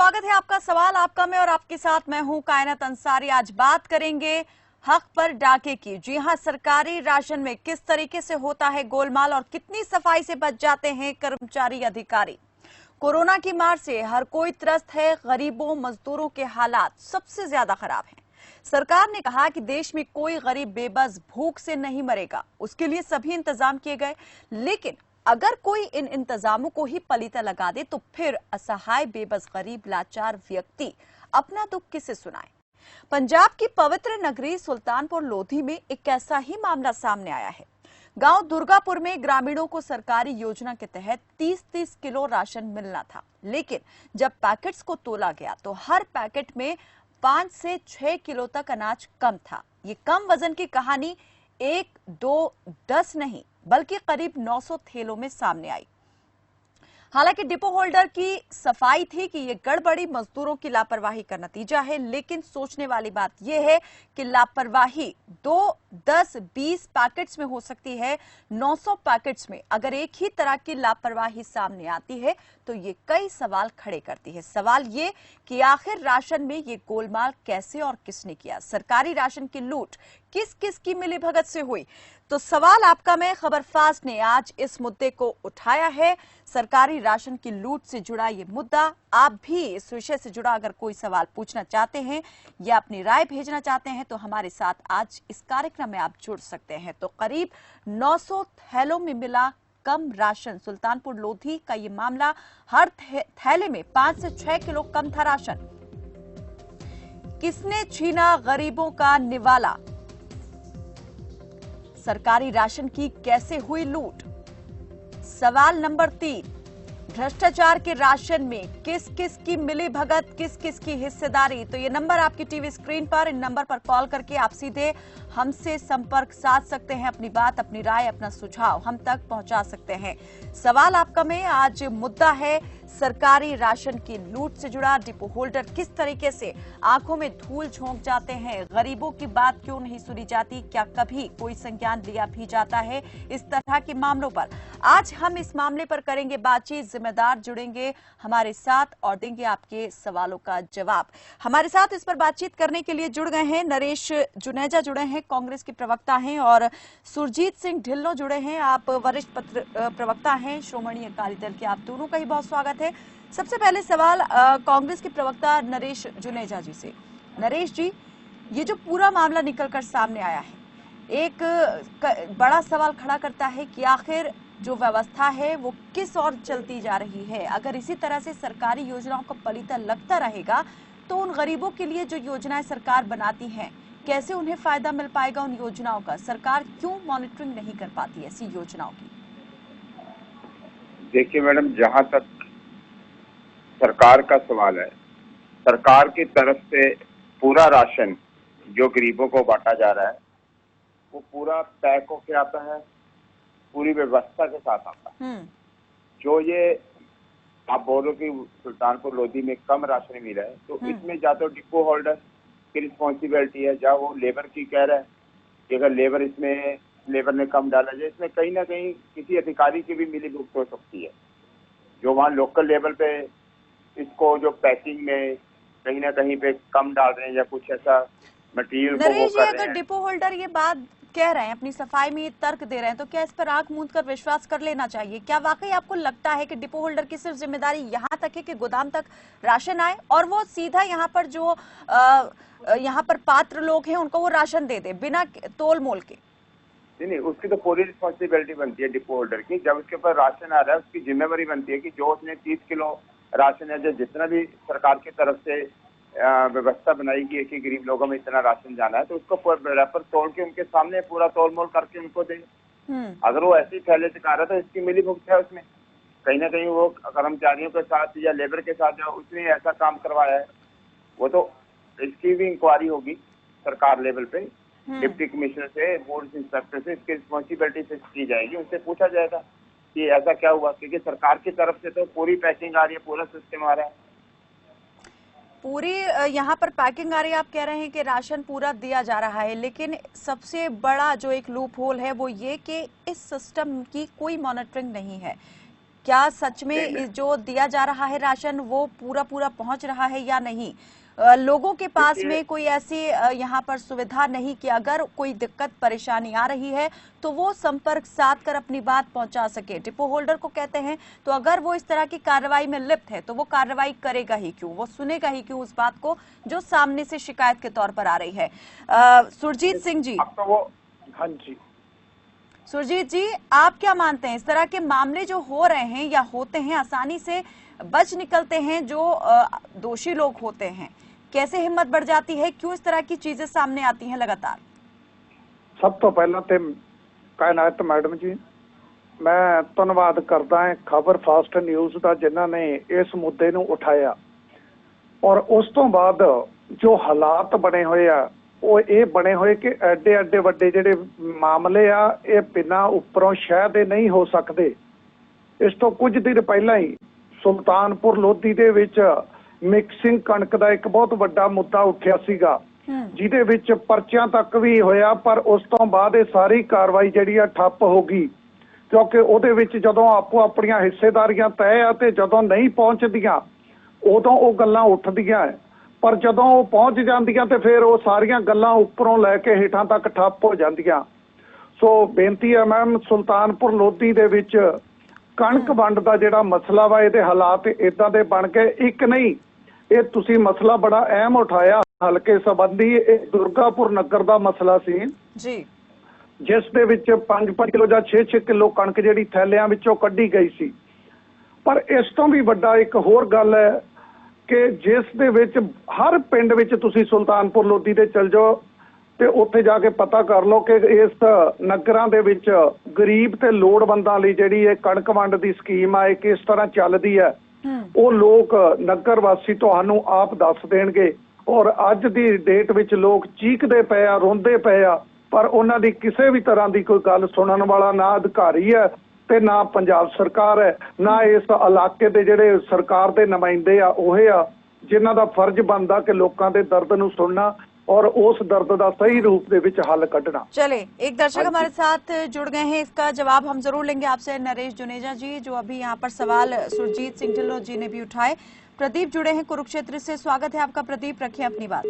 स्वागत है आपका सवाल आपका में और आपके साथ मैं हूं कायनात अंसारी। आज बात करेंगे हक पर डाके की। जी हां, सरकारी राशन में किस तरीके से होता है गोलमाल और कितनी सफाई से बच जाते हैं कर्मचारी अधिकारी। कोरोना की मार से हर कोई त्रस्त है, गरीबों मजदूरों के हालात सबसे ज्यादा खराब हैं। सरकार ने कहा कि देश में कोई गरीब बेबस भूख से नहीं मरेगा, उसके लिए सभी इंतजाम किए गए। लेकिन अगर कोई इन इंतजामों को ही पलीता लगा दे तो फिर असहाय बेबस गरीब लाचार व्यक्ति अपना दुख किसे सुनाए। पंजाब की पवित्र नगरी सुल्तानपुर लोधी में एक ऐसा ही मामला सामने आया है। गांव दुर्गापुर में ग्रामीणों को सरकारी योजना के तहत 30-30 किलो राशन मिलना था, लेकिन जब पैकेट्स को तोला गया तो हर पैकेट में 5 से 6 किलो तक अनाज कम था। ये कम वजन की कहानी 1, 2, 10 नहीं बल्कि करीब 900 थैलों में सामने आई। हालांकि डिपो होल्डर की सफाई थी कि ये गड़बड़ी मजदूरों की लापरवाही का नतीजा है, लेकिन सोचने वाली बात यह है कि लापरवाही 2, 10, 20 पैकेट्स में हो सकती है, 900 पैकेट्स में अगर एक ही तरह की लापरवाही सामने आती है तो ये कई सवाल खड़े करती है। सवाल ये कि आखिर राशन में ये गोलमाल कैसे और किसने किया, सरकारी राशन की लूट किस किस की मिलीभगत से हुई। तो सवाल आपका में खबर फास्ट ने आज इस मुद्दे को उठाया है। सरकारी राशन की लूट से जुड़ा ये मुद्दा। आप भी इस विषय से जुड़ा अगर कोई सवाल पूछना चाहते हैं या अपनी राय भेजना चाहते हैं तो हमारे साथ आज इस कार्यक्रम में आप जुड़ सकते हैं। तो करीब 900 थैलों में मिला कम राशन। सुल्तानपुर लोधी का ये मामला, हर थैले में 5 से 6 किलो कम था राशन। किसने छीना गरीबों का निवाला, सरकारी राशन की कैसे हुई लूट। सवाल नंबर 3, भ्रष्टाचार के राशन में किस किस की मिली भगत, किस किस की हिस्सेदारी। तो ये नंबर आपकी टीवी स्क्रीन पर, इन नंबर पर कॉल करके आप सीधे हमसे संपर्क साध सकते हैं, अपनी बात, अपनी राय, अपना सुझाव हम तक पहुंचा सकते हैं। सवाल आपका में आज मुद्दा है सरकारी राशन की लूट से जुड़ा। डिपो होल्डर किस तरीके से आंखों में धूल झोंक जाते हैं, गरीबों की बात क्यों नहीं सुनी जाती, क्या कभी कोई संज्ञान लिया भी जाता है इस तरह के मामलों पर। आज हम इस मामले पर करेंगे बातचीत, जिम्मेदार जुड़ेंगे हमारे साथ और देंगे आपके सवालों का जवाब। हमारे साथ इस पर बातचीत करने के लिए जुड़ गए हैं नरेश जुनेजा, जुड़े हैं, कांग्रेस के प्रवक्ता हैं, और सुरजीत सिंह ढिल्लों जुड़े हैं, आप वरिष्ठ प्रवक्ता हैं श्रोमणी अकाली दल के। आप दोनों का ही बहुत स्वागत है। सबसे पहले सवाल कांग्रेस के प्रवक्ता नरेश जुनेजा जी से। नरेश जी, ये जो पूरा मामला निकलकर सामने आया है, एक बड़ा सवाल खड़ा करता है कि आखिर जो व्यवस्था है वो किस ओर चलती जा रही है। अगर इसी तरह से सरकारी योजनाओं का पलीता लगता रहेगा तो उन गरीबों के लिए जो योजनाएं सरकार बनाती हैं, कैसे उन्हें फायदा मिल पाएगा उन योजनाओं का। सरकार क्यों मॉनिटरिंग नहीं कर पाती ऐसी योजनाओं की? देखिए मैडम, जहां तक सरकार का सवाल है, सरकार की तरफ से पूरा राशन जो गरीबों को बांटा जा रहा है वो पूरा पैक होके आता है, पूरी व्यवस्था के साथ आता है। जो ये आप बोलो कि सुल्तानपुर लोधी में कम राशन मिला है, तो इसमें या तो डिपो होल्डर की रिस्पॉन्सिबिलिटी है, या वो लेबर की कह रहा है कि अगर लेबर ने कम डाला जाए। इसमें कहीं ना कहीं किसी अधिकारी की भी मिलीभगत हो सकती है, जो वहाँ लोकल लेवल पे इसको जो पैकिंग में कहीं ना कहीं पे कम डाल रहे हैं या कुछ ऐसा मटेरियल को वो कर रहे हैं। अगर डिपो होल्डर ये बात कह रहे हैं, अपनी सफाई में ये तर्क दे रहे हैं, तो क्या इस पर आंख मूंद कर विश्वास कर लेना चाहिए? क्या वाकई आपको लगता है कि डिपो होल्डर की सिर्फ जिम्मेदारी यहाँ तक है कि गोदाम तक राशन आए और वो सीधा यहाँ पर जो यहाँ पर पात्र लोग हैं उनको वो राशन दे दे बिना तोल मोल के? नहीं, उसकी तो पूरी रिस्पॉन्सिबिलिटी बनती है डिपो होल्डर की। जब उसके ऊपर राशन आ रहा है, उसकी जिम्मेवारी बनती है कि जो उसने 30 किलो राशन है, जो जितना भी सरकार की तरफ से व्यवस्था बनाई गई है कि गरीब लोगों में इतना राशन जाना है, तो उसको रैपर तोड़ के उनके सामने पूरा तोल मोल करके उनको दे। अगर वो ऐसी थैले से खा रहा है तो इसकी मिलीभगत है उसमें। कहीं ना कहीं वो कर्मचारियों के साथ या लेबर के साथ जो उसने ऐसा काम करवाया है, वो तो इसकी भी इंक्वायरी होगी सरकार लेवल पे, डिप्टी कमिश्नर से, बोर्ड इंस्पेक्टर से, इसकी रिस्पॉन्सिबिलिटी से की जाएगी। उनसे पूछा जाएगा कि ऐसा क्या हुआ, क्योंकि सरकार की तरफ से तो पूरी पैकिंग आ रही है, पूरा सिस्टम आ रहा है, पूरी यहाँ पर पैकिंग आ रही है। आप कह रहे हैं कि राशन पूरा दिया जा रहा है, लेकिन सबसे बड़ा जो एक लूप होल है वो ये कि इस सिस्टम की कोई मॉनिटरिंग नहीं है। क्या सच में जो दिया जा रहा है राशन वो पूरा पूरा पहुंच रहा है या नहीं? लोगों के पास में कोई ऐसी यहाँ पर सुविधा नहीं कि अगर कोई दिक्कत परेशानी आ रही है तो वो संपर्क साध कर अपनी बात पहुंचा सके। डिपो होल्डर को कहते हैं तो अगर वो इस तरह की कार्रवाई में लिप्त है तो वो कार्रवाई करेगा ही क्यों, वो सुनेगा ही क्यों उस बात को जो सामने से शिकायत के तौर पर आ रही है। सुरजीत सिंह जी। अब तो वो, हाँ जी सुरजीत जी, आप क्या मानते हैं इस तरह के मामले जो हो रहे हैं या होते हैं, आसानी से बच निकलते हैं जो दोषी लोग होते हैं, कैसे हिम्मत बढ़ जाती है, क्यों इस तरह की चीजें सामने आती हैं लगातार? सब तो पहला ते कायनात मैडम जी मैं धन्यवाद करदा है खबर फास्ट न्यूज़ का जिन्होंने इस मुद्दे नूं उठाया और उस तो बाद जो हालात बने हुए आ वो ये बने हुए कि एडे एडे वड्डे जिहड़े मामले आ ये बिना उपरों शह दे नहीं हो सकते। इस तो कुछ दिन पहला ही सुल्तानपुर लोधी दे विच मिक्सिंग कणक का एक बहुत वड्डा मुद्दा उठिया सीगा जिहदे विच परचियां तक भी होया, पर उस तो बाद ये सारी कार्रवाई जिहड़ी आ ठप्प हो गई क्योंकि उहदे विच जदों आपो अपणियां हिस्सेदारियां तय आ ते जदों नहीं पहुंचदियां उदों वो गल्लां उठदियां है, पर जदों वो पहुंच जांदियां ते फिर वो सारियां गल्लां उपरों लैके हेठां तक ठप्प हो जांदियां। सो बेनती है मैम, सुल्तानपुर लोधी दे विच कणक वंड दा जिहड़ा मसला वा इहदे हालात इदां दे बन गए। एक नहीं, ये तुसी मसला बड़ा अहम उठाया हलके संबंधी, दुर्गापुर नगर दा मसला सी जी, जिस दे विच 5-5 किलो या 6-6 किलो कणक जिहड़ी थैलियां विचों कड्ढी गई सी। पर इस तो भी वड्डा एक होर गल है कि जिस दे विच हर पिंड विच तुसी सुल्तानपुर लोधी ते चल जाओ ते उत्थे जाके पता कर लो कि इस नगरां दे विच गरीब ते लोड़वंदां लई जिहड़ी ये कणक वंड दी स्कीम आ किस तरह चलदी है वो लोग नगर वासी तुहानूं आप दस देणगे। और अज दी डेट विच लोग चीकदे पे आ, रोंदे पे आ, पर उन्हां दी किसी भी तरह की कोई गल सुनन वाला ना अधिकारी है ते ना पंजाब सरकार है, ना इस इलाके दे जिहड़े सरकार दे नुमाइंदे आ ओहे आ जिन्हां दा फर्ज बनदा कि लोकां दे दर्द नूं सुनना और उस दर्द का सही रूप दे विच हल कढना। चले, एक दर्शक हमारे साथ जुड़ गए हैं, इसका जवाब हम जरूर लेंगे आपसे। नरेश जुनेजा जी, जो अभी यहाँ पर सवाल सुरजीत सिंह ढिल्लों जी ने भी उठाए। प्रदीप जुड़े हैं कुरुक्षेत्र से, स्वागत है आपका प्रदीप, रखिए अपनी बात।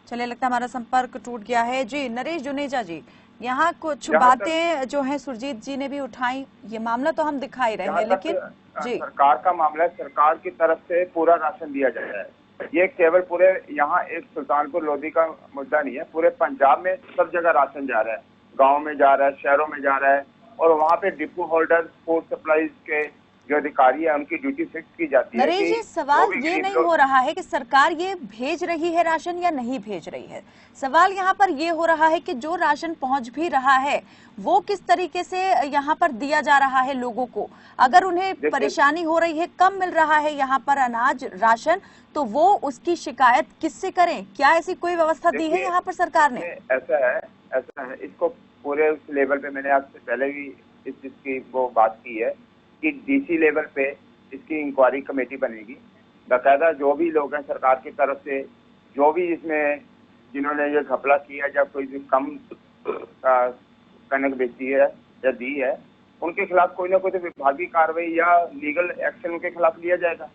चलिए, लगता है हमारा संपर्क टूट गया है। जी नरेश जुनेजा जी, यहाँ कुछ बातें जो है सुरजीत जी ने भी उठाई, ये मामला तो हम दिखा ही रहे हैं, लेकिन जी सरकार का मामला है, सरकार की तरफ से पूरा राशन दिया जा रहा है। ये केवल पूरे यहाँ एक सुल्तानपुर लोधी का मुद्दा नहीं है, पूरे पंजाब में सब जगह राशन जा रहा है, गांव में जा रहा है, शहरों में जा रहा है, और वहाँ पे डिपो होल्डर फूड सप्लाईज के जो अधिकारी है उनकी ड्यूटी फिक्स की जाती है। नरेश जी, सवाल ये नहीं हो रहा है कि सरकार ये भेज रही है राशन या नहीं भेज रही है, सवाल यहाँ पर ये हो रहा है कि जो राशन पहुंच भी रहा है वो किस तरीके से यहाँ पर दिया जा रहा है लोगों को। अगर उन्हें परेशानी हो रही है, कम मिल रहा है यहाँ पर अनाज राशन, तो वो उसकी शिकायत किससे करें? क्या ऐसी कोई व्यवस्था दी है यहाँ पर सरकार ने? ऐसा है, इसको पूरे उस लेवल पे मैंने आपसे पहले भी इस चीज की वो बात की है कि डीसी लेवल पे इसकी इंक्वायरी कमेटी बनेगी। बाकायदा जो भी लोग हैं सरकार की तरफ से, जो भी इसमें जिन्होंने ये घपला किया या कोई भी कम कनक बेची है या दी है, उनके खिलाफ कोई ना कोई तो विभागीय कार्रवाई या लीगल एक्शन उनके खिलाफ लिया जाएगा।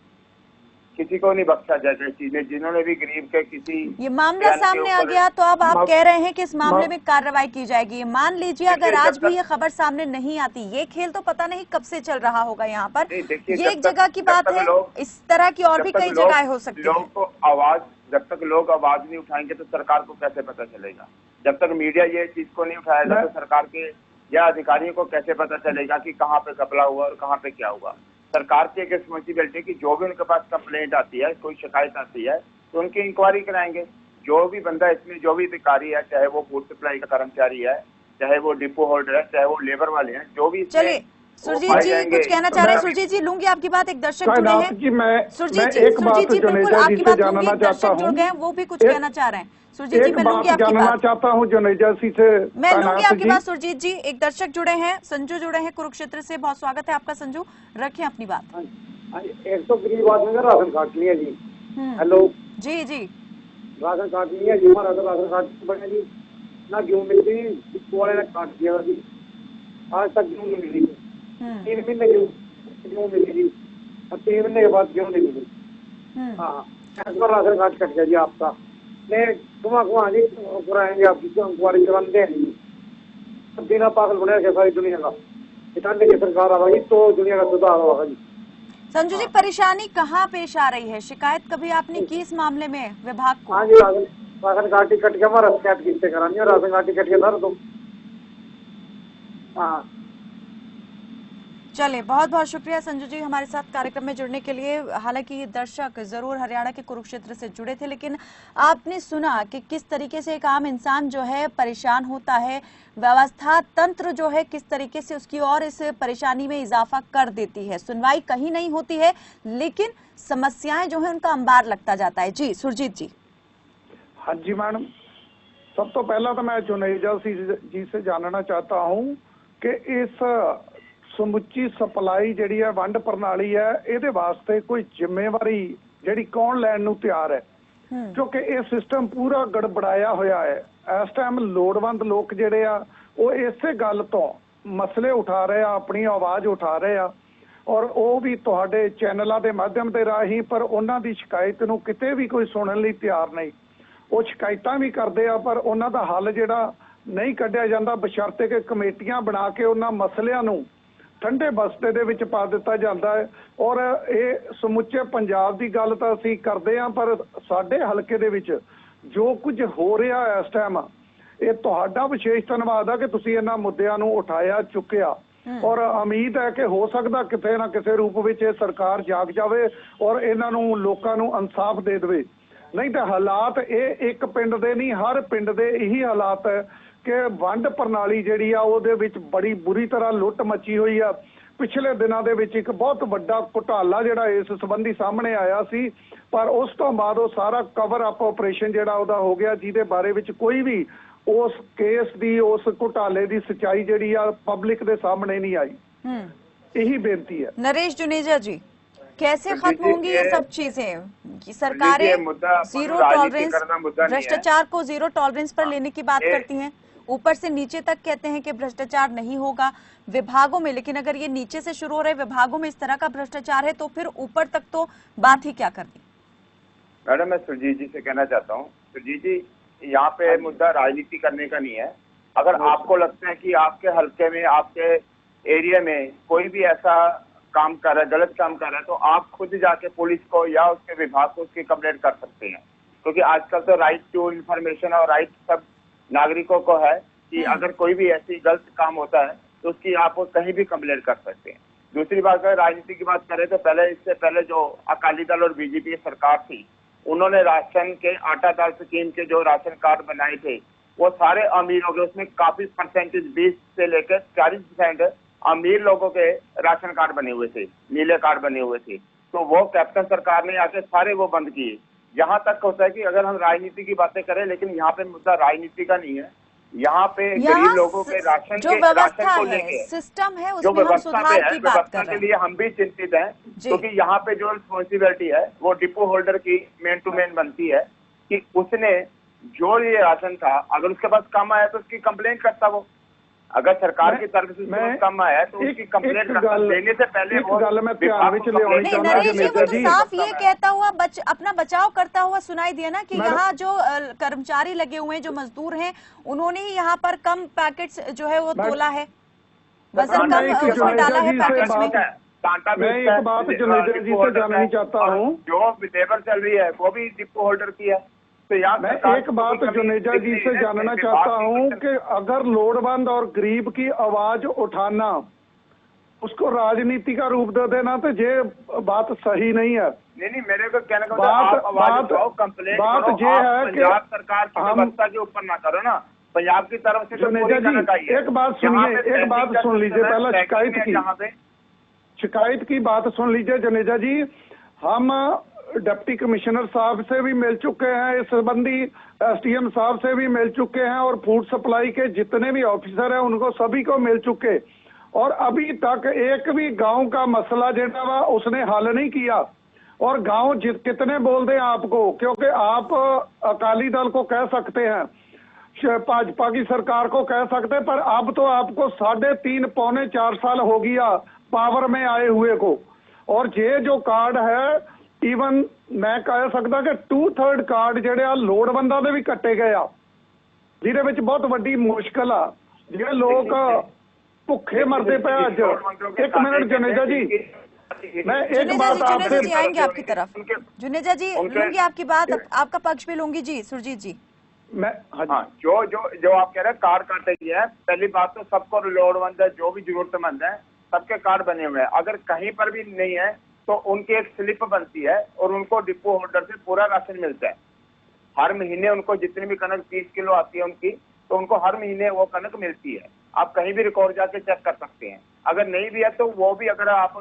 किसी को नहीं बख्शा जाएगा इस चीज में, जिन्होंने भी गरीब के किसी ये मामला सामने आ गया तो अब आप कह रहे हैं कि इस मामले में कार्रवाई की जाएगी। मान लीजिए अगर आज भी ये खबर सामने नहीं आती, ये खेल तो पता नहीं कब से चल रहा होगा यहाँ पर, ये एक जगह की बात है, इस तरह की और भी कई जगह हो सकती है। लोगों को आवाज, जब तक लोग आवाज नहीं उठाएंगे तो सरकार को कैसे पता चलेगा? जब तक मीडिया ये चीज को नहीं उठाएगा तो सरकार के या अधिकारियों को कैसे पता चलेगा कि कहाँ पे घपला हुआ और कहाँ पे क्या हुआ? सरकार की एक रिस्पॉन्सिबिलिटी कि जो भी उनके पास कंप्लेंट आती है, कोई शिकायत आती है, तो उनकी इंक्वायरी कराएंगे। जो भी बंदा इसमें, जो भी अधिकारी है, चाहे वो फूड सप्लाई का कर्मचारी है, चाहे वो डिपो होल्डर है, चाहे वो लेबर वाले हैं, जो भी। चलिए सुरजीत जी कुछ कहना चाह रहे हैं। सुरजीत जी, लूंगी आपकी बात, एक दर्शक जुड़े हैं। सुरजीत जी बिल्कुल आपकी बात लूंगी, एक दर्शक जुड़ गए हैं, वो भी कुछ कहना चाह रहे हैं। सुरजीत जी, मैं लूंगी आपकी बात, चाहता हूँ जुनेजा जी से, मैं लूंगी आपकी बात। सुरजीत जी, एक दर्शक जुड़े हैं, संजू जुड़े हैं कुरुक्षेत्र से, बहुत स्वागत है आपका संजू, रखिए अपनी बात। एक तो गरीब आदमी का राशन कार्ड नहीं है जी। हेलो जी जी, राशन कार्ड नहीं है जी, हमारा तो राशन कार्ड बने जी, ना गेहूँ मिलती, वाले ने काट दिया जी, आज तक गेहूँ नहीं मिली। 3 महीने गेहूँ मिली जी, और 3 महीने के बाद गेहूँ नहीं मिली। हाँ, राशन कार्ड कट गया जी आपका। नहीं घुमा जी कराएंगे आपकी इंक्वायरी कराते हैं। बिना पागल बने सारी दुनिया का किसान की सरकार आ गई तो दुनिया का सुधार होगा जी। संजू जी, परेशानी कहाँ पेश आ रही है? शिकायत कभी आपने की इस मामले में विभाग को? हाँ जी, राशन कार्ड कट गया, हमारा शिकायत किससे करानी है? राशन कार्ड कट गया सर तो। हाँ चलिए, बहुत बहुत शुक्रिया संजू जी हमारे साथ कार्यक्रम में जुड़ने के लिए। हालांकि दर्शक जरूर हरियाणा के कुरुक्षेत्र से जुड़े थे, लेकिन आपने सुना कि किस तरीके से एक आम इंसान जो है परेशान होता है, व्यवस्था तंत्र जो है किस तरीके से उसकी और इस परेशानी में इजाफा कर देती है। सुनवाई कहीं नहीं होती है, लेकिन समस्याएं जो है उनका अंबार लगता जाता है। जी सुरजीत जी। हाँ जी मैडम, सब तो पहला तो मैं जुनेजा जी से जानना चाहता हूँ कि इस ਸਮੁੱਚੀ ਸਪਲਾਈ ਜਿਹੜੀ ਹੈ ਵੰਡ ਪ੍ਰਣਾਲੀ ਹੈ ਇਹਦੇ ਵਾਸਤੇ ਕੋਈ ਜ਼ਿੰਮੇਵਾਰੀ ਜਿਹੜੀ ਕੌਣ ਲੈਣ ਨੂੰ ਤਿਆਰ ਹੈ? ਕਿਉਂਕਿ ਇਹ ਸਿਸਟਮ ਪੂਰਾ ਗੜਬੜਾਇਆ ਹੋਇਆ ਹੈ। ਇਸ ਟਾਈਮ ਲੋੜਵੰਦ ਲੋਕ ਜਿਹੜੇ ਆ ਉਹ ਇਸੇ ਗੱਲ ਤੋਂ ਮਸਲੇ ਉਠਾ ਰਹੇ ਆ, ਆਪਣੀ ਆਵਾਜ਼ ਉਠਾ ਰਹੇ ਆ, ਔਰ ਉਹ ਵੀ ਤੁਹਾਡੇ ਚੈਨਲਾਂ ਦੇ ਮਾਧਿਅਮ ਦੇ ਰਾਹੀਂ, ਪਰ ਉਹਨਾਂ ਦੀ ਸ਼ਿਕਾਇਤ ਨੂੰ ਕਿਤੇ ਵੀ ਕੋਈ ਸੁਣਨ ਲਈ ਤਿਆਰ ਨਹੀਂ। ਉਹ ਸ਼ਿਕਾਇਤਾਂ ਵੀ ਕਰਦੇ ਆ ਪਰ ਉਹਨਾਂ ਦਾ ਹੱਲ ਜਿਹੜਾ ਨਹੀਂ ਕੱਢਿਆ ਜਾਂਦਾ, ਬਸ਼ਰਤੇ ਕਿ ਕਮੇਟੀਆਂ ਬਣਾ ਕੇ ਉਹਨਾਂ ਮਸਲਿਆਂ ਨੂੰ ਠੰਡੇ ਬਸਤੇ ਦੇ ਵਿੱਚ ਪਾ ਦਿੱਤਾ ਜਾਂਦਾ ਹੈ। ਔਰ ਇਹ ਸਮੁੱਚੇ ਪੰਜਾਬ ਦੀ ਗੱਲ ਤਾਂ ਅਸੀਂ ਕਰਦੇ ਹਾਂ, ਪਰ ਸਾਡੇ ਹਲਕੇ ਦੇ ਵਿੱਚ ਜੋ ਕੁਝ ਹੋ ਰਿਹਾ ਇਸ ਟਾਈਮ, ਇਹ ਤੁਹਾਡਾ ਵਿਸ਼ੇਸ਼ ਧੰਨਵਾਦ ਆ ਕਿ ਤੁਸੀਂ ਇਹਨਾਂ ਮੁੱਦਿਆਂ ਨੂੰ ਉਠਾਇਆ ਚੁੱਕਿਆ। ਔਰ ਉਮੀਦ ਹੈ ਕਿ ਹੋ ਸਕਦਾ ਕਿਤੇ ਨਾ ਕਿਸੇ ਰੂਪ ਵਿੱਚ ਇਹ ਸਰਕਾਰ ਜਾਗ ਜਾਵੇ ਔਰ ਇਹਨਾਂ ਨੂੰ ਲੋਕਾਂ ਨੂੰ ਇਨਸਾਫ ਦੇ ਦੇਵੇ। ਨਹੀਂ ਤਾਂ ਹਾਲਾਤ ਇਹ ਇੱਕ ਪਿੰਡ ਦੇ ਨਹੀਂ, ਹਰ ਪਿੰਡ ਦੇ ਇਹੀ ਹਾਲਾਤ ਹੈ ਕਿ ਵੰਡ ਪ੍ਰਣਾਲੀ ਜਿਹੜੀ ਆ ਉਹਦੇ ਵਿੱਚ ਬੜੀ ਬੁਰੀ ਤਰ੍ਹਾਂ ਲੁੱਟ ਮੱਚੀ ਹੋਈ ਆ। ਪਿਛਲੇ ਦਿਨਾਂ ਦੇ ਵਿੱਚ ਇੱਕ ਬਹੁਤ ਵੱਡਾ ਘੁਟਾਲਾ ਜਿਹੜਾ ਇਸ ਸੰਬੰਧੀ ਸਾਹਮਣੇ ਆਇਆ ਸੀ, ਪਰ ਉਸ ਤੋਂ ਬਾਅਦ ਉਹ ਸਾਰਾ ਕਵਰ ਅਪ ਆਪਰੇਸ਼ਨ ਜਿਹੜਾ ਉਹਦਾ ਹੋ ਗਿਆ, ਜਿਹਦੇ ਬਾਰੇ ਵਿੱਚ ਕੋਈ ਵੀ ਉਸ ਕੇਸ ਦੀ, ਉਸ ਘੁਟਾਲੇ ਦੀ ਸच्चाई ਜਿਹੜੀ ਆ पब्लिक ਦੇ सामने नहीं आई। यही बेनती है। नरेश जुनेजा जी, कैसे खत्म होंगी ये सब चीजें? सरकारें जीरो टॉलरेंस, भ्रष्टाचार को जीरो टॉलरेंस पर लेने की बात करती हैं, ऊपर से नीचे तक कहते हैं कि भ्रष्टाचार नहीं होगा विभागों में, लेकिन अगर ये नीचे से शुरू हो रहे विभागों में इस तरह का भ्रष्टाचार है तो फिर ऊपर तक तो बात ही क्या करनी? मैडम, मैं सुरजीत जी से कहना चाहता हूँ, सुरजीत जी यहाँ पे मुद्दा राजनीति करने का नहीं है। अगर आपको लगता है कि आपके हल्के में, आपके एरिया में कोई भी ऐसा काम कर रहा है, गलत काम कर रहा है, तो आप खुद जाके पुलिस को या उसके विभाग को उसकी कंप्लेंट कर सकते हैं। क्योंकि आजकल तो राइट टू इंफॉर्मेशन और राइट सब नागरिकों को है कि अगर कोई भी ऐसी गलत काम होता है तो उसकी आप कहीं भी कंप्लेंट कर सकते हैं। दूसरी बात, अगर राजनीति की बात करें तो इससे पहले जो अकाली दल और बीजेपी की सरकार थी, उन्होंने राशन के आटा दाल स्कीम के जो राशन कार्ड बनाए थे वो सारे अमीर हो गए। उसमें काफी परसेंटेज 20 से लेकर 40% अमीर लोगों के राशन कार्ड बने हुए थे, नीले कार्ड बने हुए थे। तो वो कैप्टन सरकार ने आके सारे वो बंद किए। यहाँ तक होता है कि अगर हम राजनीति की बातें करें, लेकिन यहाँ पे मुद्दा राजनीति का नहीं है। यहाँ पे गरीब लोगों के राशन जो व्यवस्था है, सिस्टम है, उसमें हम सुधार की बात कर रहे हैं। के लिए हम भी चिंतित हैं, क्योंकि यहाँ पे जो रिस्पॉन्सिबिलिटी है वो डिपो होल्डर की मेन टू मेन बनती है कि उसने जो ये राशन था, अगर उसके पास कम आया तो उसकी कंप्लेंट करता वो। अगर सरकार की तरफ से कम आया तो उसकी कंप्लेंट देने से पहले वो नरेश जी, मुझे साफ ये कहता हुआ अपना बचाव करता हुआ सुनाई दिया ना कि यहाँ जो कर्मचारी लगे हुए हैं, जो मजदूर हैं, उन्होंने ही यहाँ पर कम पैकेट्स जो है वो तोला है, वजन कम उसमें डाला है पैकेट्स में। मैं एक बात जुनेजा जी से जानना चाहता हूँ, जो लेबर चल रही है वो भी डिपो होल्डर की है। तो मैं एक बात जुनेजा जी से जानना चाहता हूँ कि अगर लोड़वंद और गरीब की आवाज उठाना, उसको राजनीति का रूप दे देना, तो ये बात सही नहीं है। नहीं, मेरे को कहने का बात ये है कि सरकार की व्यवस्था के ऊपर ना करो ना, पंजाब की तरफ से। जुनेजा जी एक बात सुनिए, एक बात सुन लीजिए, पहला शिकायत की बात सुन लीजिए जुनेजा जी। हम डिप्टी कमिश्नर साहब से भी मिल चुके हैं इस संबंधी, SDM साहब से भी मिल चुके हैं, और फूड सप्लाई के जितने भी ऑफिसर हैं उनको सभी को मिल चुके, और अभी तक एक भी गांव का मसला जेड़ा वा उसने हल नहीं किया। और गांव कितने बोल दें आपको, क्योंकि आप अकाली दल को कह सकते हैं, भाजपा की सरकार को कह सकते, पर अब तो आपको 3.5 पौने 4 साल हो गया पावर में आए हुए को। और ये जो कार्ड है ईवन मैं कह सकता कि 2/3 कार्ड जेडे लोड़वंदा दे भी कट्टे गए आ, जिहदे विच बहुत वड्डी मुश्किल आ। जे लोग भुखे मरते पे अज। एक मिनट जुनेजा जी, मैं एक बात आपसे जी आएंगे आपकी तरफ। जुनेजा जी लूंगी आपकी बात, आपका पक्ष भी लूंगी जी। सुरजीत जी मैं हाँ, जो आप कह रहे हैं कार्ड काटे गए हैं, पहली बात तो सबको लोड़वंद है, जो भी जरूरतमंद है सबके कार्ड बने हुए हैं। अगर कहीं पर भी नहीं है तो उनकी एक स्लिप बनती है और उनको डिपो होल्डर से पूरा राशन मिलता है। हर महीने उनको जितनी भी कनक 30 किलो आती है उनकी, तो उनको हर महीने वो कनक मिलती है। आप कहीं भी रिकॉर्ड जाके चेक कर सकते हैं। अगर नहीं भी है तो वो भी, अगर आप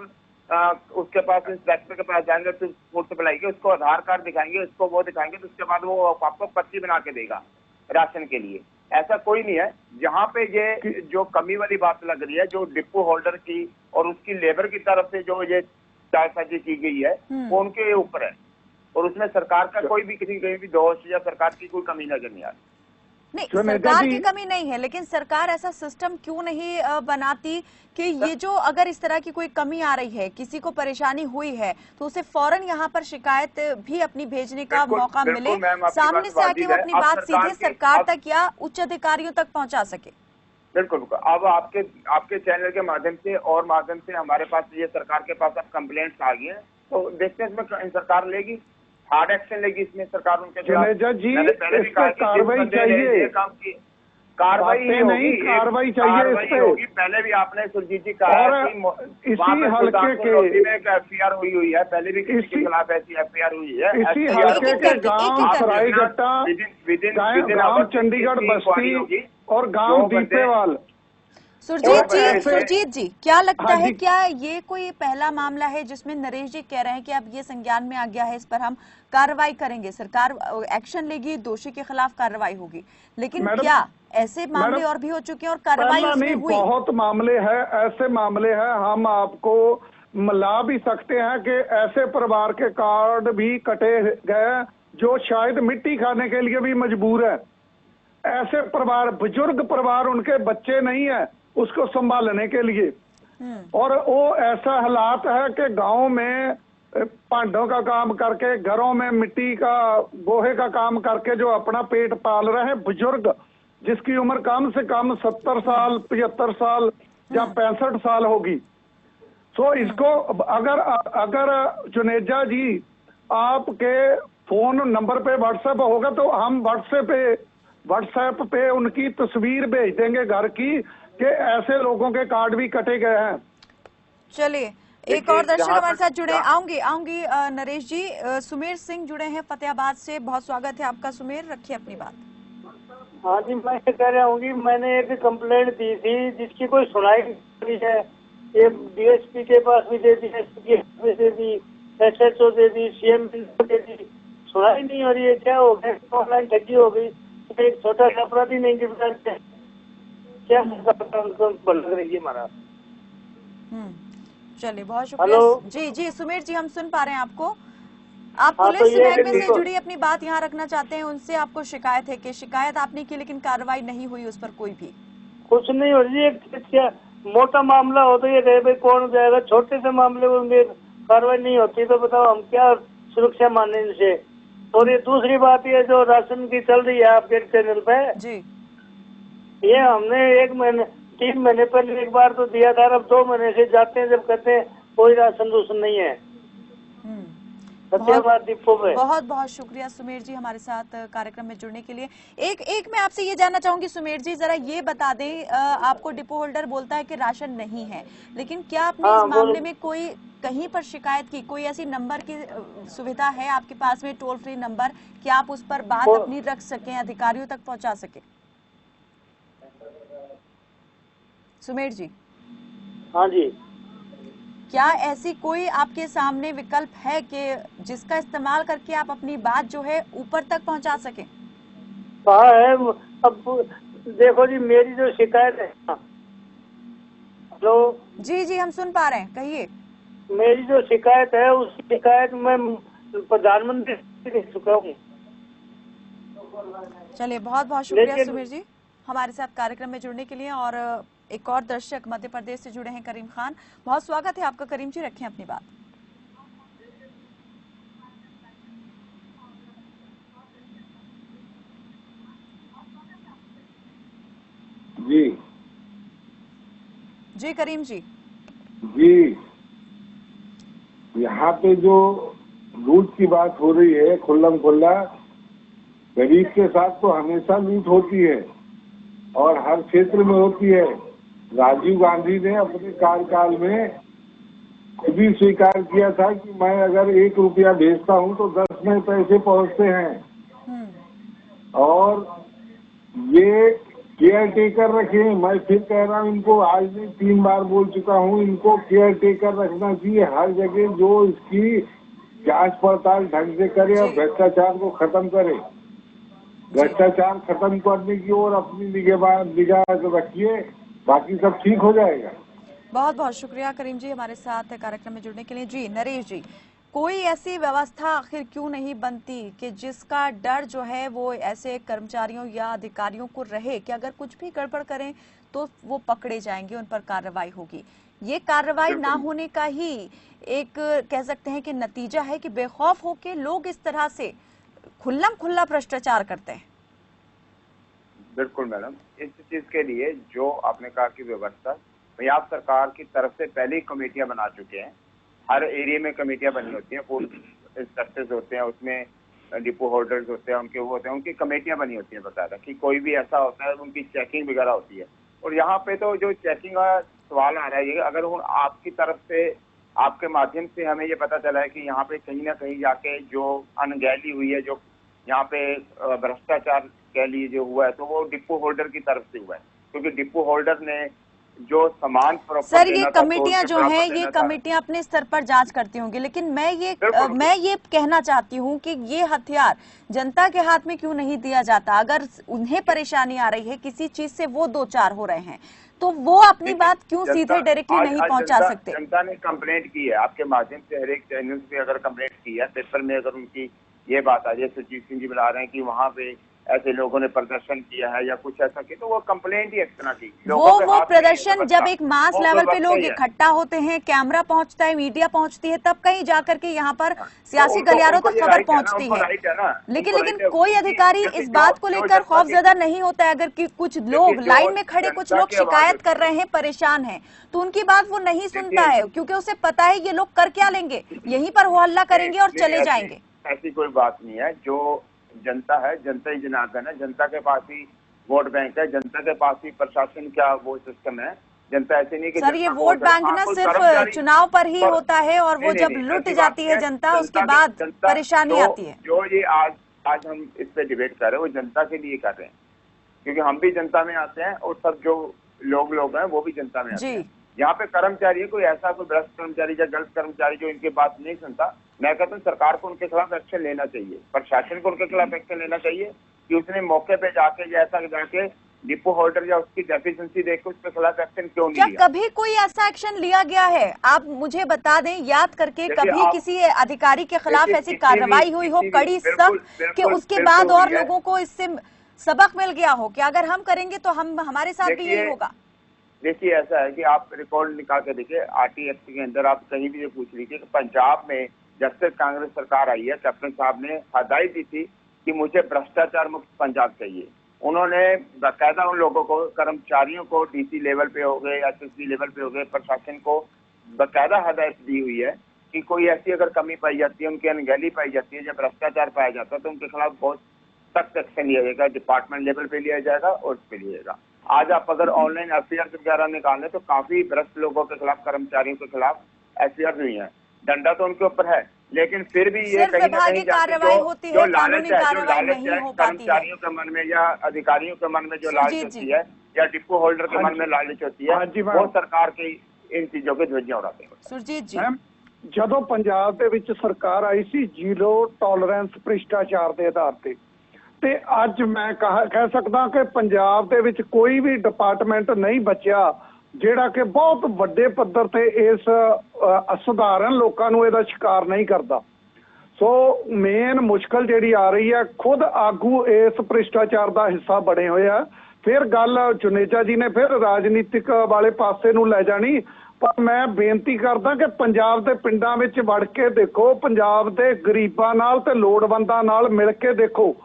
उसके पास इंस्पेक्टर के पास जाएंगे तो फूड सप्लाई के उसको आधार कार्ड दिखाएंगे, उसको वो दिखाएंगे, तो उसके बाद वो आपको पर्ची बना के देगा राशन के लिए। ऐसा कोई नहीं है। जहाँ पे ये जो कमी वाली बात लग रही है, जो डिपो होल्डर की और उसकी लेबर की तरफ से जो ये चालसाजी की गई है वो उनके ऊपर है, और उसमें सरकार का कोई भी किसी कहीं भी दोष या सरकार की कोई कमी नजर नहीं आ रही। नहीं, सरकार की कमी नहीं है, लेकिन सरकार ऐसा सिस्टम क्यों नहीं बनाती कि ये जो अगर इस तरह की कोई कमी आ रही है, किसी को परेशानी हुई है, तो उसे फौरन यहाँ पर शिकायत भी अपनी भेजने का मौका मिले, सामने से आके वो अपनी बात सीधे सरकार तक या उच्च अधिकारियों तक पहुंचा सके। बिल्कुल। अब आपके चैनल के माध्यम से और माध्यम से हमारे पास ये सरकार के पास अब कंप्लेंट्स आ गई हैं, तो देखते हैं इसमें सरकार लेगी, हार्ड एक्शन लेगी इसमें सरकार उनके खिलाफ। मैंने पहले भी कहा कि कार्रवाई चाहिए, कार्रवाई नहीं, कार्रवाई चाहिए इस पे। होगी। पहले भी आपने सुरजीत जी कहा कि इसी हल्के के एक FIR हुई है, पहले भी किसी के खिलाफ ऐसी FIR हुई है। इसी हल्के के गांव सरायघट्टा, गांव चंडीगढ़ बस्ती और गांव दीपेवाल। सुरजीत जी क्या लगता है, क्या ये कोई पहला मामला है जिसमें नरेश जी कह रहे हैं कि अब ये संज्ञान में आ गया है, इस पर हम कार्रवाई करेंगे, सरकार एक्शन लेगी, दोषी के खिलाफ कार्रवाई होगी, लेकिन क्या ऐसे मामले और भी हो चुके हैं और कार्रवाई इसमें हुई? बहुत मामले हैं, ऐसे मामले हैं, हम आपको मिला भी सकते हैं कि ऐसे परिवार के कार्ड भी कटे गए जो शायद मिट्टी खाने के लिए भी मजबूर है। ऐसे परिवार, बुजुर्ग परिवार, उनके बच्चे नहीं है उसको संभालने के लिए, और वो ऐसा हालात है कि गांव में पांडों का काम करके, घरों में मिट्टी का गोहे का काम करके जो अपना पेट पाल रहे हैं बुजुर्ग, जिसकी उम्र कम से कम 70 साल 75 साल या 65 साल होगी। तो इसको अगर जुनेजा जी आपके फोन नंबर पे व्हाट्सएप होगा तो हम व्हाट्सएप पे उनकी तस्वीर भेज देंगे घर की कि ऐसे लोगों के कार्ड भी कटे गए हैं। चलिए एक और दर्शक हमारे साथ जुड़े, आऊंगी नरेश जी। सुमेर सिंह जुड़े हैं फतेहाबाद से, बहुत स्वागत है आपका सुमेर, रखिए अपनी बात। हाँ जी, मैं कह रहा हूँ कि मैंने एक कंप्लेंट दी थी जिसकी कोई सुनाई नहीं है। ये DSP के पास भी दे दी, SP दे दी, SHO दे दी, CM दे दी, सुनाई नहीं हो रही है। क्या हो गया, ऑनलाइन ठगी हो गई, एक छोटा सा अपराधी नहीं गिरफ्तार, क्या लग रही है हमारा। चलिए बहुत शुक्रिया जी सुमेर जी, हम सुन पा रहे हैं आपको। आप पुलिस महकमे से जुड़ी अपनी बात यहाँ रखना चाहते हैं, उनसे आपको शिकायत है कि शिकायत आपने की लेकिन कार्रवाई नहीं हुई उस पर कोई भी? कुछ नहीं हो रही है। क्या मोटा मामला हो तो ये कहे भाई कौन जाएगा, छोटे से मामले में कार्रवाई नहीं होती तो बताओ हम क्या सुरक्षा माने इनसे। और ये दूसरी बात ये जो राशन की चल रही है आपके चैनल पे जी, ये हमने 3 महीने पहले एक बार तो दिया था, अब 2 महीने से जाते हैं जब कहते हैं कोई राशन दूषण नहीं है। बहुत बहुत शुक्रिया सुमेर जी हमारे साथ कार्यक्रम में जुड़ने के लिए। एक मैं आपसे ये जानना चाहूंगी सुमेर जी, जरा ये बता दें, आपको डिपो होल्डर बोलता है कि राशन नहीं है, लेकिन क्या आपने इस मामले में कोई कहीं पर शिकायत की? कोई ऐसी नंबर की सुविधा है आपके पास में, टोल फ्री नंबर, कि आप उस पर बात अपनी रख सकें, अधिकारियों तक पहुंचा सके? सुमेर जी। हाँ जी, क्या ऐसी कोई आपके सामने विकल्प है कि जिसका इस्तेमाल करके आप अपनी बात जो है ऊपर तक पहुंचा सकें? कहाँ है? अब देखो जी, मेरी जो शिकायत है, हेलो जी हम सुन पा रहे हैं, कहिए। मेरी जो शिकायत है उस शिकायत में प्रधानमंत्री से दे चुका हूँ। चलिए, बहुत बहुत शुक्रिया सुमीर जी हमारे साथ कार्यक्रम में जुड़ने के लिए। और एक और दर्शक मध्य प्रदेश से जुड़े हैं, करीम खान। बहुत स्वागत है आपका करीम जी, रखें अपनी बात। जी करीम जी। यहाँ पे जो लूट की बात हो रही है खुल्लम खुल्ला, गरीब के साथ तो हमेशा लूट होती है और हर क्षेत्र में होती है। राजीव गांधी ने अपने कार्यकाल में खुद ही स्वीकार किया था कि मैं अगर 1 रुपया भेजता हूँ तो 10 में पैसे पहुँचते हैं। और ये केयर टेकर रखे। मैं फिर कह रहा हूँ, इनको आज नहीं 3 बार बोल चुका हूँ, इनको केयर टेकर रखना चाहिए हर जगह, जो इसकी जांच पड़ताल ढंग से करे और भ्रष्टाचार को खत्म करे। भ्रष्टाचार खत्म करने की ओर अपनी निगाह रखिए, बाकी सब ठीक हो जाएगा। बहुत बहुत शुक्रिया करीम जी हमारे साथ कार्यक्रम में जुड़ने के लिए। जी नरेश जी, कोई ऐसी व्यवस्था आखिर क्यों नहीं बनती कि जिसका डर जो है वो ऐसे कर्मचारियों या अधिकारियों को रहे कि अगर कुछ भी गड़बड़ करें तो वो पकड़े जाएंगे, उन पर कार्रवाई होगी। ये कार्रवाई ना होने का ही एक कह सकते हैं कि नतीजा है कि बेखौफ होके लोग इस तरह से खुल्लम खुल्ला भ्रष्टाचार करते हैं। बिल्कुल मैडम, इस चीज के लिए जो आपने कहा कि व्यवस्था, पंजाब सरकार की तरफ से पहले ही कमेटियां बना चुके हैं। हर एरिया में कमेटियां बनी होती हैं, फूड इंस्पेक्टर्स होते हैं, उसमें डिपो होल्डर्स होते हैं, उनके वो होते हैं, उनकी कमेटियां बनी होती हैं बताया कि कोई भी ऐसा होता है उनकी चेकिंग वगैरह होती है। और यहाँ पे तो जो चेकिंग का सवाल आ रहा है, अगर आपकी तरफ से आपके माध्यम से हमें ये पता चला है कि यहाँ पे कहीं ना कहीं जाके जो अनगैली हुई है, जो यहाँ पे भ्रष्टाचार कह लीजिए जो हुआ है, तो वो डिपो होल्डर की तरफ से हुआ है, क्योंकि डिपो होल्डर ने जो सामान सर ये कमेटियां जो हैं ये कमेटियां अपने स्तर पर जांच करती होंगी, लेकिन मैं ये कहना चाहती हूं कि ये हथियार जनता के हाथ में क्यों नहीं दिया जाता। अगर उन्हें परेशानी आ रही है किसी चीज से, वो 2-4 हो रहे हैं, तो वो अपनी बात क्यों सीधे डायरेक्टली नहीं पहुंचा सकते। जनता ने कंप्लेंट की है आपके माध्यम से, हर एक चैनल पे अगर कंप्लेंट की है, पेपर में अगर उनकी ये बात आ जाए, सुरजीत सिंह जी बता रहे हैं कि वहाँ पे ऐसे लोगों ने प्रदर्शन किया है या कुछ ऐसा किया, तो वो कंप्लेंट ही एक्स्ट्रा की। वो प्रदर्शन जब एक मास लेवल पे लोग इकट्ठा होते हैं, कैमरा पहुंचता है, मीडिया पहुंचती है, तब कहीं जाकर के यहाँ पर सियासी गलियारों तक खबर पहुंचती है। लेकिन कोई अधिकारी इस बात को लेकर खौफजदा नहीं होता है। अगर कुछ लोग लाइन में खड़े, कुछ लोग शिकायत कर रहे हैं, परेशान हैं, तो उनकी बात वो नहीं सुनता है, क्योंकि उसे पता है ये लोग कर क्या लेंगे, यहीं पर हो हल्ला करेंगे और चले जाएंगे। ऐसी कोई बात नहीं है। जो जनता है, जनता ही जनार्दन है, जनता के पास ही वोट बैंक है, जनता के पास ही प्रशासन क्या वो सिस्टम है। जनता ऐसे नहीं कि सर ये वोट बैंक ना सिर्फ चुनाव पर ही होता है, और वो जब लुट जाती है जनता, उसके बाद परेशानी आती है। जो ये आज हम इस पे डिबेट कर रहे हैं, वो जनता के लिए कर रहे हैं, क्योंकि हम भी जनता में आते हैं और सब जो लोग हैं वो भी जनता में आते हैं। यहाँ पे कर्मचारी कोई ऐसा कोई भ्रष्ट कर्मचारी या गलत कर्मचारी जो इनकी बात नहीं सुनता, मैं कहता हूँ सरकार को उनके खिलाफ एक्शन लेना चाहिए, प्रशासन को उनके खिलाफ एक्शन लेना चाहिए कि उसने मौके पे जाके ऐसा जाके डिपो होल्डर या उसकी डेफिशिएंसी देख के उसके खिलाफ एक्शन क्यों नहीं लिया। कभी कोई ऐसा एक्शन लिया गया है, आप मुझे बता दें याद करके, कभी किसी अधिकारी के खिलाफ ऐसी कार्रवाई हुई हो कड़ी सख्त कि उसके बाद और लोगों को इससे सबक मिल गया हो कि अगर हम करेंगे तो हमारे साथ भी यही होगा। देखिए ऐसा है कि आप रिकॉर्ड निकाल के देखिए, आरटी एक्ट के अंदर आप कहीं भी ये पूछ लीजिए कि पंजाब में जब से कांग्रेस सरकार आई है, कैप्टन साहब ने हदायत दी थी कि मुझे भ्रष्टाचार मुक्त पंजाब चाहिए। उन्होंने बाकायदा उन लोगों को, कर्मचारियों को, डीसी लेवल पे हो गए, एसएसपी लेवल पे हो गए, प्रशासन को बाकायदा हदायत दी हुई है कि कोई ऐसी अगर कमी पाई जाती है, उनकी अनगैली पाई जाती है, जब भ्रष्टाचार पाया जाता है तो उनके खिलाफ बहुत सख्त एक्शन लिया जाएगा, डिपार्टमेंट लेवल पे लिया जाएगा और उस पे लिया जाएगा। आज आप अगर ऑनलाइन एफआईआर वगैरह निकालें तो काफी भ्रष्ट लोगों के खिलाफ, कर्मचारियों के खिलाफ एफआईआर हुई है, डंडा तो उनके ऊपर है, लेकिन फिर भी ये कहीं ना कहीं जो लालच है कर्मचारियों के मन में या अधिकारियों के मन में जो लालच होती है या डिपो होल्डर के मन में लालच होती है, वो सरकार की इन चीजों की ध्वजियां उड़ाते हैं। सुरजीत जी, ਜਦੋਂ ਪੰਜਾਬ ਦੇ ਵਿੱਚ ਸਰਕਾਰ ਆਈ ਸੀ ਜ਼ੀਰੋ ਟੋਲਰੈਂਸ ਭ੍ਰਿਸ਼ਟਾਚਾਰ ਦੇ ਆਧਾਰ ਤੇ ਅੱਜ ਮੈਂ ਕਹਿ ਸਕਦਾ ਕਿ ਪੰਜਾਬ ਦੇ ਵਿੱਚ ਕੋਈ ਵੀ ਡਿਪਾਰਟਮੈਂਟ ਨਹੀਂ ਬਚਿਆ ਜਿਹੜਾ ਕਿ ਬਹੁਤ ਵੱਡੇ ਪੱਧਰ ਤੇ ਇਸ ਅਸਧਾਰਨ ਲੋਕਾਂ ਨੂੰ ਇਹਦਾ ਸ਼ਿਕਾਰ ਨਹੀਂ ਕਰਦਾ। ਸੋ ਮੇਨ ਮੁਸ਼ਕਲ ਜਿਹੜੀ ਆ ਰਹੀ ਹੈ, ਖੁਦ ਆਗੂ ਇਸ ਭ੍ਰਿਸ਼ਟਾਚਾਰ ਦਾ ਹਿੱਸਾ ਬਣੇ ਹੋਏ ਆ। ਫਿਰ ਗੱਲ ਜੁਨੇਜਾ ਜੀ ਨੇ ਫਿਰ ਰਾਜਨੀਤਿਕ ਵਾਲੇ ਪਾਸੇ ਨੂੰ ਲੈ ਜਾਣੀ। ਪਰ ਮੈਂ ਬੇਨਤੀ ਕਰਦਾ ਕਿ ਪੰਜਾਬ ਦੇ ਪਿੰਡਾਂ ਵਿੱਚ ਵੜ ਕੇ ਦੇਖੋ, ਪੰਜਾਬ ਦੇ ਗਰੀਬਾਂ ਨਾਲ ਤੇ ਲੋੜਵੰਦਾਂ ਨਾਲ ਮਿਲ ਕੇ ਦੇਖੋ,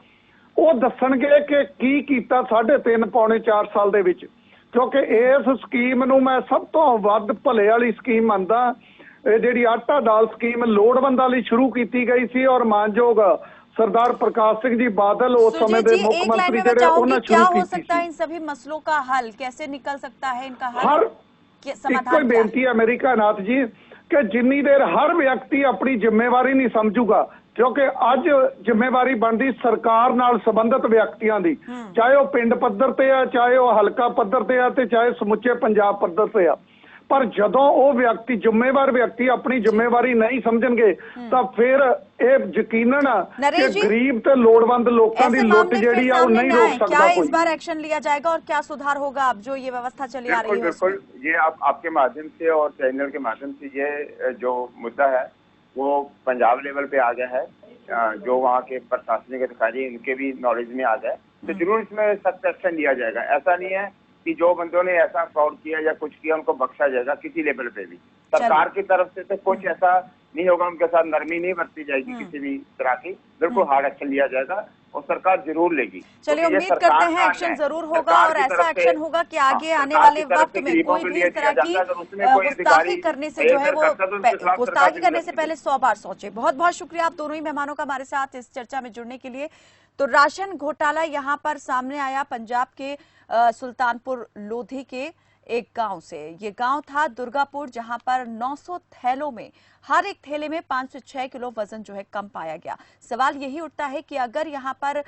ਉਹ ਦੱਸਣਗੇ ਕਿ ਕੀ ਕੀਤਾ 3.5 ਪੌਣੇ 4 ਸਾਲ ਦੇ ਵਿੱਚ। ਕਿਉਂਕਿ ਇਸ ਸਕੀਮ ਨੂੰ ਮੈਂ ਸਭ ਤੋਂ ਵੱਧ ਭਲੇ ਵਾਲੀ ਸਕੀਮ ਮੰਨਦਾ। ਇਹ ਜਿਹੜੀ ਆਟਾ ਦਾਲ ਸਕੀਮ ਲੋੜਵੰਦਾਂ ਲਈ ਸ਼ੁਰੂ ਕੀਤੀ ਗਈ ਸੀ ਔਰ ਮਾਨਯੋਗ सरदार प्रकाश सिंह जी बादल उस समय के मुख्यमंत्री क्या हो सकता है इन सभी मसलों का हल, कैसे निकल सकता है इनका हल? कोई बेनती है मेरी कायनात जी कि जिन्नी देर हर व्यक्ति अपनी जिम्मेवारी नहीं समझूगा, क्योंकि अज जिम्मेवारी बनती सरकार नाल संबंधित व्यक्तियों की, चाहे वह पिंड पद्धर ते है, चाहे वह हलका पद्धर ते है, ते चाहे समुचे पंजाब पद्धर ते है। पर जदों वो व्यक्ति जिम्मेवार व्यक्ति अपनी जिम्मेवारी नहीं समझणगे तो फिर यकीनन कि गरीब ते लोड़वंद लोगों की लुट जिहड़ी आ नहीं रोक सकता। क्या इस बार एक्शन लिया जाएगा और क्या सुधार होगा अब जो ये व्यवस्था चली आ रही है? बिल्कुल, ये आपके माध्यम से और चैनल के माध्यम से ये जो मुद्दा है वो पंजाब लेवल पे आ गया है, जो वहाँ के प्रशासनिक अधिकारी उनके भी नॉलेज में आ गया, तो जरूर इसमें सख्त एक्शन लिया जाएगा। ऐसा नहीं है कि जो बंदों ने ऐसा फ्रॉड किया या कुछ किया उनको बख्शा जाएगा किसी लेवल पे भी। सरकार की तरफ से तो कुछ ऐसा नहीं होगा, उनके साथ नरमी नहीं बरती जाएगी किसी भी तरह की। बिल्कुल हार्ड एक्शन लिया जाएगा और सरकार जरूर लेगी। चलिए उम्मीद करते हैं एक्शन जरूर होगा और ऐसा एक्शन होगा कि आगे आने वाले वक्त में कोई भी इस तरह की गुस्ताखी करने से जो है वो गुस्ताखी करने से पहले 100 बार सोचे। बहुत बहुत शुक्रिया आप दोनों ही मेहमानों का हमारे साथ इस चर्चा में जुड़ने के लिए। तो राशन घोटाला यहाँ पर सामने आया पंजाब के सुल्तानपुर लोधी के एक गांव से। ये गांव था दुर्गापुर, जहां पर 900 थैलों में हर एक थैले में 5 से 6 किलो वजन जो है कम पाया गया। सवाल यही उठता है कि अगर यहाँ पर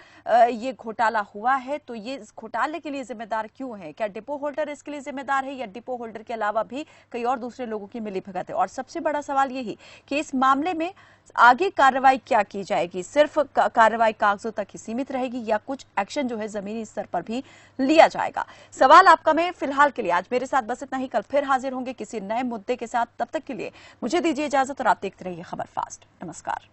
ये घोटाला हुआ है तो ये इस घोटाले के लिए जिम्मेदार क्यों है? क्या डिपो होल्डर इसके लिए जिम्मेदार है या डिपो होल्डर के अलावा भी कई और दूसरे लोगों की मिलीभगत है? और सबसे बड़ा सवाल यही कि इस मामले में आगे कार्रवाई क्या की जाएगी? सिर्फ कार्रवाई कागजों तक ही सीमित रहेगी या कुछ एक्शन जो है जमीनी स्तर पर भी लिया जाएगा? सवाल आपका में फिलहाल के लिए आज मेरे साथ बस इतना ही। कल फिर हाजिर होंगे किसी नए मुद्दे के साथ। तब तक के लिए मुझे दीजिए इजाजत और आप देखते रहिए खबर फास्ट। नमस्कार।